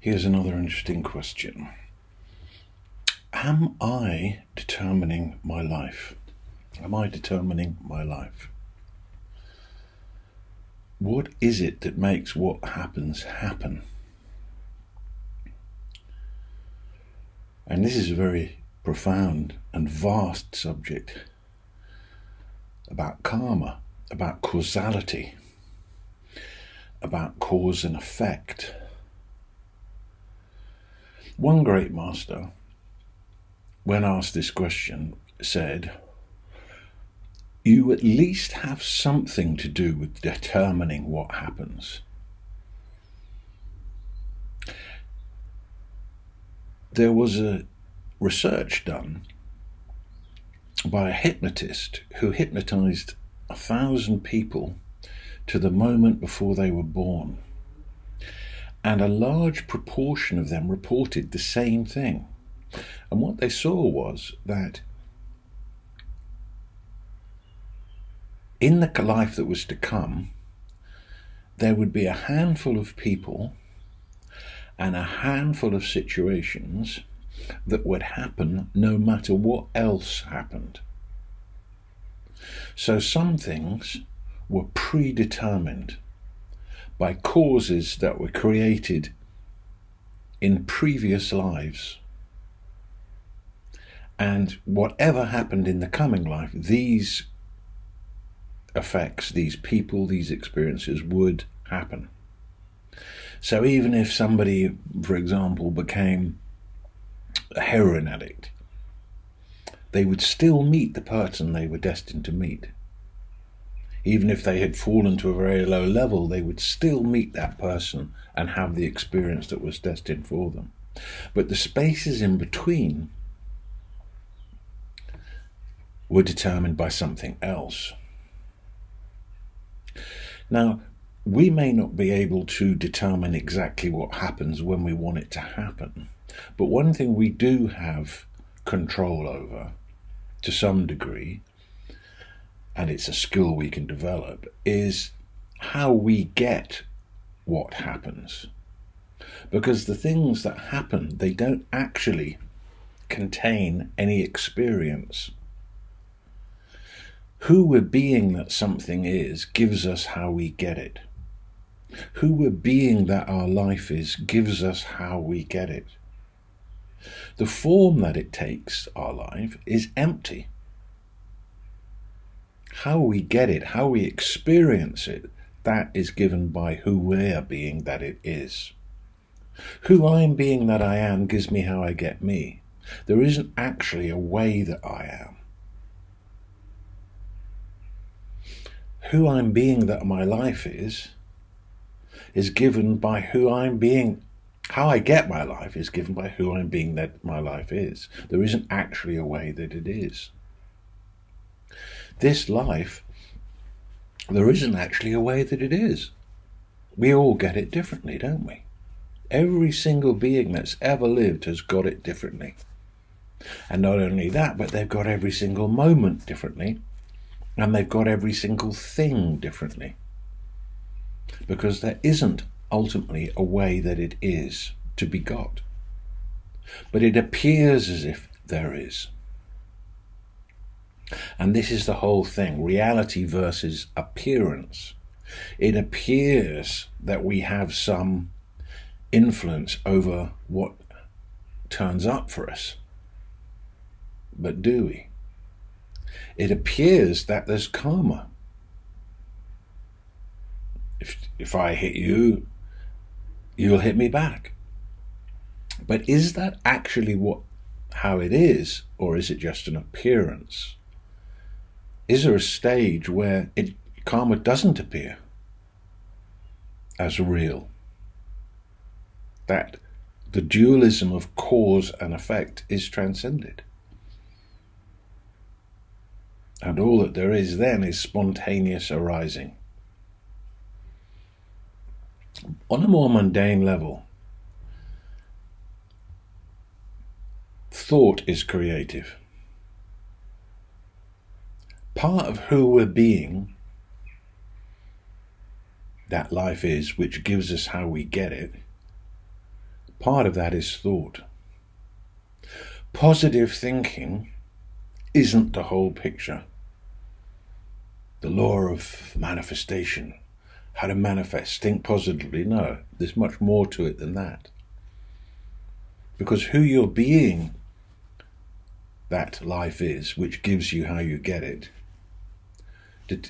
Here's another interesting question. Am I determining my life? Am I determining my life? What is it that makes what happens happen? And this is a very profound and vast subject about karma, about causality, about cause and effect. One great master, when asked this question, said, you at least have something to do with determining what happens. There was a research done by a hypnotist who hypnotized 1,000 people to the moment before they were born. And a large proportion of them reported the same thing. And what they saw was that in the life that was to come, there would be a handful of people and a handful of situations that would happen no matter what else happened. So some things were predetermined by causes that were created in previous lives. And whatever happened in the coming life, these effects, these people, these experiences would happen. So even if somebody, for example, became a heroin addict, they would still meet the person they were destined to meet. Even if they had fallen to a very low level, they would still meet that person and have the experience that was destined for them. But the spaces in between were determined by something else. Now, we may not be able to determine exactly what happens when we want it to happen, but one thing we do have control over, to some degree, and it's a skill we can develop, is how we get what happens. Because the things that happen, they don't actually contain any experience. Who we're being that something is gives us how we get it. Who we're being that our life is gives us how we get it. The form that it takes, our life, is empty. How we get it, how we experience it, that is given by who we're being that it is. Who I'm being that I am gives me how I get me. There isn't actually a way that I am. Who I'm being that my life is given by who I'm being. How I get my life is given by who I'm being that my life is. There isn't actually a way that it is. This life, there isn't actually a way that it is. We all get it differently, don't we? Every single being that's ever lived has got it differently. And not only that, but they've got every single moment differently, and they've got every single thing differently. Because there isn't ultimately a way that it is to be got. But it appears as if there is. And this is the whole thing, reality versus appearance. It appears that we have some influence over what turns up for us. But do we? It appears that there's karma. If I hit you, you'll hit me back. But is that actually how it is, or is it just an appearance? Is there a stage where karma doesn't appear as real? That the dualism of cause and effect is transcended. And all that there is then is spontaneous arising. On a more mundane level, thought is creative. Part of who we're being, that life is, which gives us how we get it, Part of that is thought. Positive thinking isn't the whole picture. The law of manifestation, how to manifest, think positively. No, there's much more to it than that. Because who you're being, that life is, which gives you how you get it,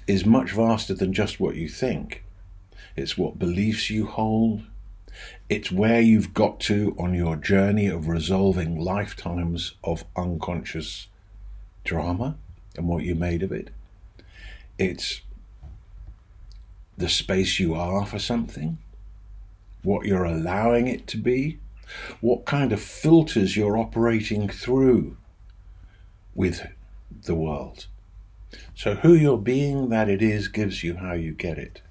is much vaster than just what you think. It's what beliefs you hold. It's where you've got to on your journey of resolving lifetimes of unconscious drama and what you made of it. It's the space you are for something, what you're allowing it to be, what kind of filters you're operating through with the world. So who you're being, that it is, gives you how you get it.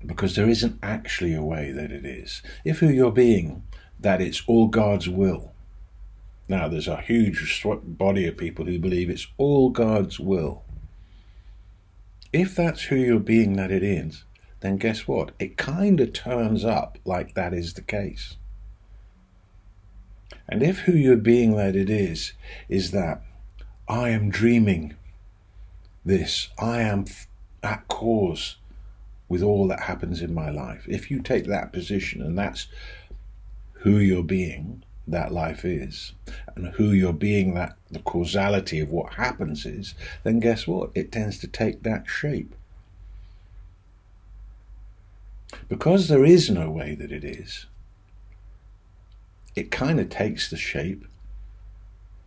Because there isn't actually a way that it is. If who you're being, that it's all God's will. Now, there's a huge body of people who believe it's all God's will. If that's who you're being, that it is, then guess what? It kind of turns up like that is the case. And if who you're being, that it is that I am dreaming this, I am at cause with all that happens in my life. If you take that position and that's who you're being, that life is, and who you're being, that the causality of what happens is, then guess what? It tends to take that shape. Because there is no way that it is, it kind of takes the shape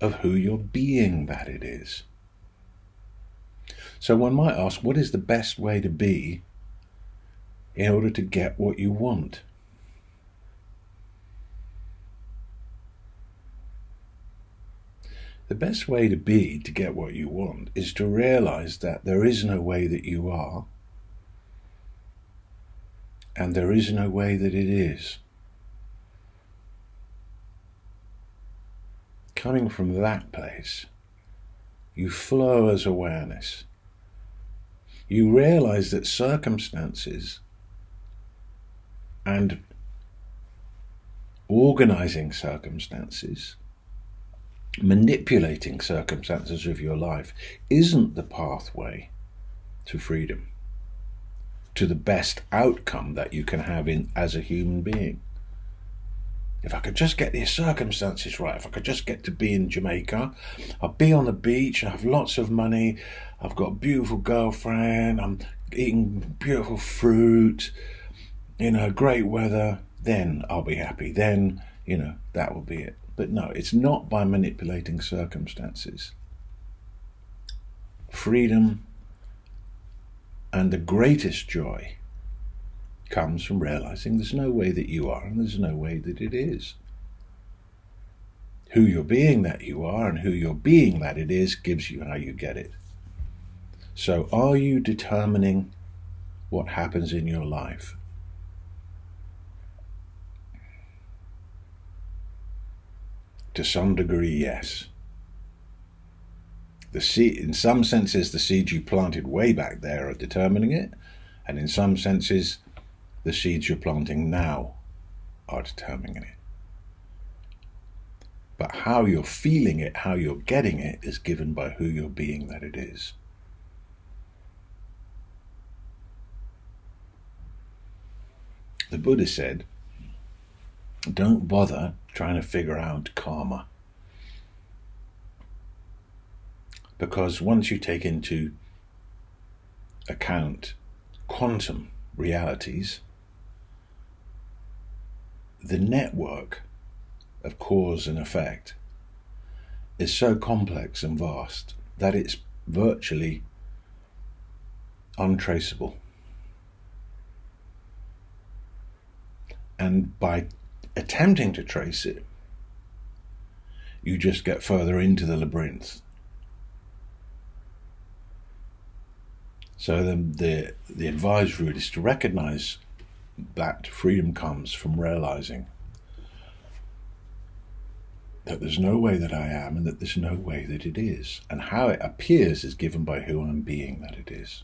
of who you're being, that it is. So one might ask, what is the best way to be in order to get what you want? The best way to be to get what you want is to realize that there is no way that you are, and there is no way that it is. Coming from that place, you flow as awareness. You realize that circumstances and organizing circumstances, manipulating circumstances of your life isn't the pathway to freedom, to the best outcome that you can have as a human being. If I could just get these circumstances right, if I could just get to be in Jamaica, I'll be on the beach, I have lots of money, I've got a beautiful girlfriend, I'm eating beautiful fruit, great weather, then I'll be happy. Then, that will be it. But no, it's not by manipulating circumstances. Freedom and the greatest joy comes from realizing there's no way that you are and there's no way that it is. Who you're being that you are and who you're being that it is gives you how you get it. So are you determining what happens in your life? To some degree, yes. The seed, in some senses, the seeds you planted way back there are determining it, and in some senses, the seeds you're planting now are determining it. But how you're feeling it, how you're getting it, is given by who you're being that it is. The Buddha said, don't bother trying to figure out karma. Because once you take into account quantum realities, the network of cause and effect is so complex and vast that it's virtually untraceable. And by attempting to trace it, you just get further into the labyrinth. So the advised route is to recognize that freedom comes from realizing that there's no way that I am and that there's no way that it is. And how it appears is given by who I'm being that it is.